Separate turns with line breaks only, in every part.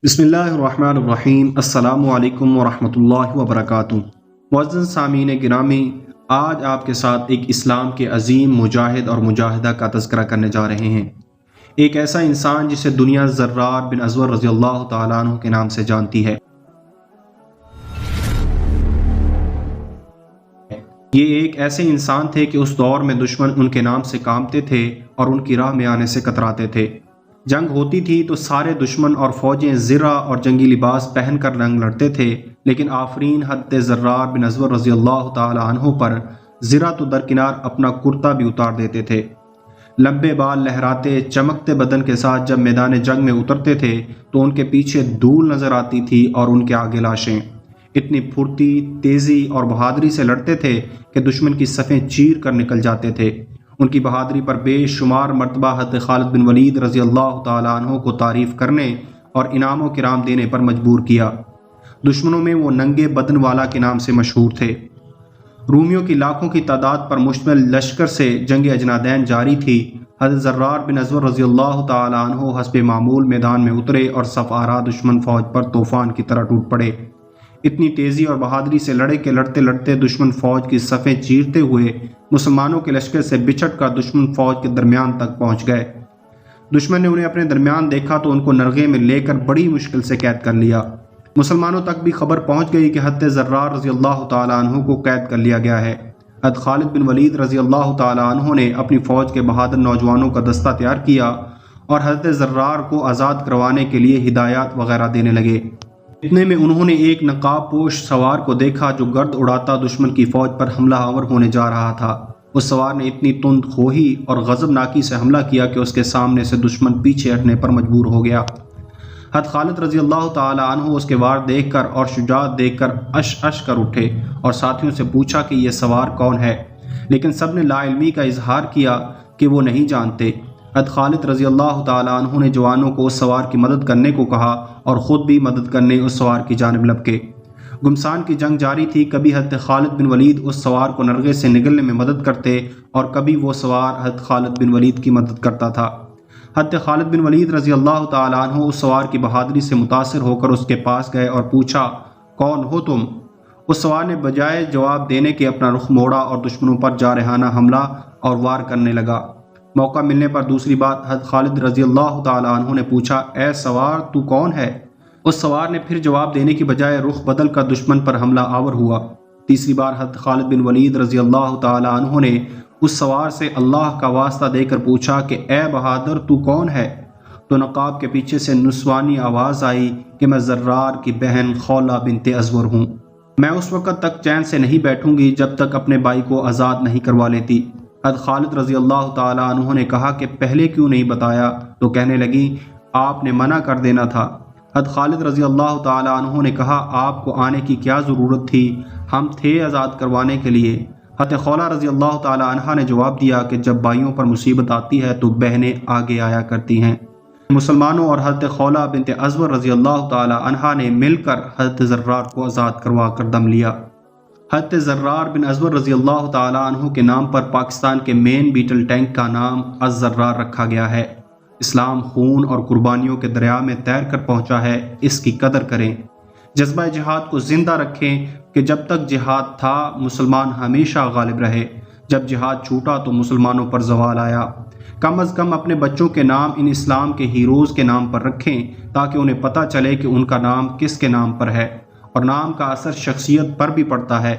بسم اللہ الرحمن الرحیم۔ السلام علیکم ورحمۃ اللہ وبرکاتہ۔ معزز سامعین گرامی، آج آپ کے ساتھ ایک اسلام کے عظیم مجاہد اور مجاہدہ کا تذکرہ کرنے جا رہے ہیں۔ ایک ایسا انسان جسے دنیا زرار بن ازور رضی اللہ تعالیٰ عنہ کے نام سے جانتی ہے۔ یہ ایک ایسے انسان تھے کہ اس دور میں دشمن ان کے نام سے کانپتے تھے اور ان کی راہ میں آنے سے کتراتے تھے۔ جنگ ہوتی تھی تو سارے دشمن اور فوجیں زرہ اور جنگی لباس پہن کر رنگ لڑتے تھے، لیکن آفرین حضرت زرار بن ازور رضی اللہ تعالی عنہ پر زرہ تو درکنار اپنا کرتا بھی اتار دیتے تھے۔ لمبے بال لہراتے چمکتے بدن کے ساتھ جب میدان جنگ میں اترتے تھے تو ان کے پیچھے دھول نظر آتی تھی اور ان کے آگے لاشیں۔ اتنی پھرتی، تیزی اور بہادری سے لڑتے تھے کہ دشمن کی صفیں چیر کر نکل جاتے تھے۔ ان کی بہادری پر بے شمار مرتبہ حضرت خالد بن ولید رضی اللہ تعالیٰ عنہ کو تعریف کرنے اور انعام و کرام دینے پر مجبور کیا۔ دشمنوں میں وہ ننگے بدن والا کے نام سے مشہور تھے۔ رومیوں کی لاکھوں کی تعداد پر مشتمل لشکر سے جنگ اجنادین جاری تھی۔ حضرت زرار بن ازور رضی اللہ تعالیٰ عنہ حسب معمول میدان میں اترے اور صف آرا دشمن فوج پر طوفان کی طرح ٹوٹ پڑے۔ اتنی تیزی اور بہادری سے لڑے کہ لڑتے لڑتے دشمن فوج کی صفیں چیرتے ہوئے مسلمانوں کے لشکر سے بچھٹ کر دشمن فوج کے درمیان تک پہنچ گئے۔ دشمن نے انہیں اپنے درمیان دیکھا تو ان کو نرغے میں لے کر بڑی مشکل سے قید کر لیا۔ مسلمانوں تک بھی خبر پہنچ گئی کہ حضرت زرار رضی اللہ تعالیٰ عنہ کو قید کر لیا گیا ہے۔ حضرت خالد بن ولید رضی اللہ تعالیٰ عنہ نے اپنی فوج کے بہادر نوجوانوں کا دستہ تیار کیا اور حضرت زرار کو آزاد کروانے کے لیے ہدایات وغیرہ دینے لگے۔ اتنے میں انہوں نے ایک نقاب پوش سوار کو دیکھا جو گرد اڑاتا دشمن کی فوج پر حملہ آور ہونے جا رہا تھا۔ اس سوار نے اتنی تند خوہی اور غضبناکی سے حملہ کیا کہ اس کے سامنے سے دشمن پیچھے ہٹنے پر مجبور ہو گیا۔ حضرت خالد رضی اللہ تعالی عنہ اس کے وار دیکھ کر اور شجاعت دیکھ کر اش کر اٹھے اور ساتھیوں سے پوچھا کہ یہ سوار کون ہے، لیکن سب نے لا علمی کا اظہار کیا کہ وہ نہیں جانتے۔ حضرت خالد رضی اللہ تعالی عنہ نے جوانوں کو اس سوار کی مدد کرنے کو کہا اور خود بھی مدد کرنے اس سوار کی جانب لپکے۔ گمسان کی جنگ جاری تھی، کبھی حضرت خالد بن ولید اس سوار کو نرغے سے نگلنے میں مدد کرتے اور کبھی وہ سوار حضرت خالد بن ولید کی مدد کرتا تھا۔ حضرت خالد بن ولید رضی اللہ تعالی عنہ اس سوار کی بہادری سے متاثر ہو کر اس کے پاس گئے اور پوچھا، کون ہو تم؟ اس سوار نے بجائے جواب دینے کے اپنا رخ موڑا اور دشمنوں پر جارحانہ حملہ اور وار کرنے لگا۔ موقع ملنے پر دوسری بات حضرت خالد رضی اللہ تعالی عنہ نے پوچھا، اے سوار تو کون ہے؟ اس سوار نے پھر جواب دینے کی بجائے رخ بدل کر دشمن پر حملہ آور ہوا۔ تیسری بار حضرت خالد بن ولید رضی اللہ تعالی عنہ نے اس سوار سے اللہ کا واسطہ دے کر پوچھا کہ اے بہادر تو کون ہے؟ تو نقاب کے پیچھے سے نسوانی آواز آئی کہ میں زرار کی بہن خولہ بنت ازور ہوں۔ میں اس وقت تک چین سے نہیں بیٹھوں گی جب تک اپنے بھائی کو آزاد نہیں کروا لیتی۔ حضرت خالد رضی اللہ تعالی عنہ نے کہا کہ پہلے کیوں نہیں بتایا؟ تو کہنے لگی، آپ نے منع کر دینا تھا۔ حضرت خالد رضی اللہ تعالی عنہ نے کہا، آپ کو آنے کی کیا ضرورت تھی؟ ہم تھے آزاد کروانے کے لیے۔ حضرت خولہ رضی اللہ تعالی عنہ نے جواب دیا کہ جب بھائیوں پر مصیبت آتی ہے تو بہنیں آگے آیا کرتی ہیں۔ مسلمانوں اور حضرت خولہ بنت ازور رضی اللہ تعالی عنہ نے مل کر حضرت زرار کو آزاد کروا کر دم لیا۔ حضرت زرار بن ازور رضی اللہ تعالی عنہ کے نام پر پاکستان کے مین بیٹل ٹینک کا نام الزرار رکھا گیا ہے۔ اسلام خون اور قربانیوں کے دریا میں تیر کر پہنچا ہے، اس کی قدر کریں۔ جذبہ جہاد کو زندہ رکھیں کہ جب تک جہاد تھا مسلمان ہمیشہ غالب رہے، جب جہاد چھوٹا تو مسلمانوں پر زوال آیا۔ کم از کم اپنے بچوں کے نام ان اسلام کے ہیروز کے نام پر رکھیں تاکہ انہیں پتہ چلے کہ ان کا نام کس کے نام پر ہے، اور نام کا اثر شخصیت پر بھی پڑتا ہے،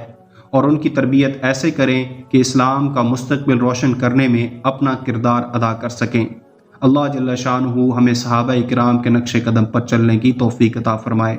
اور ان کی تربیت ایسے کریں کہ اسلام کا مستقبل روشن کرنے میں اپنا کردار ادا کر سکیں۔ اللہ جل شانہ ہمیں صحابہ کرام کے نقش قدم پر چلنے کی توفیق عطا فرمائے۔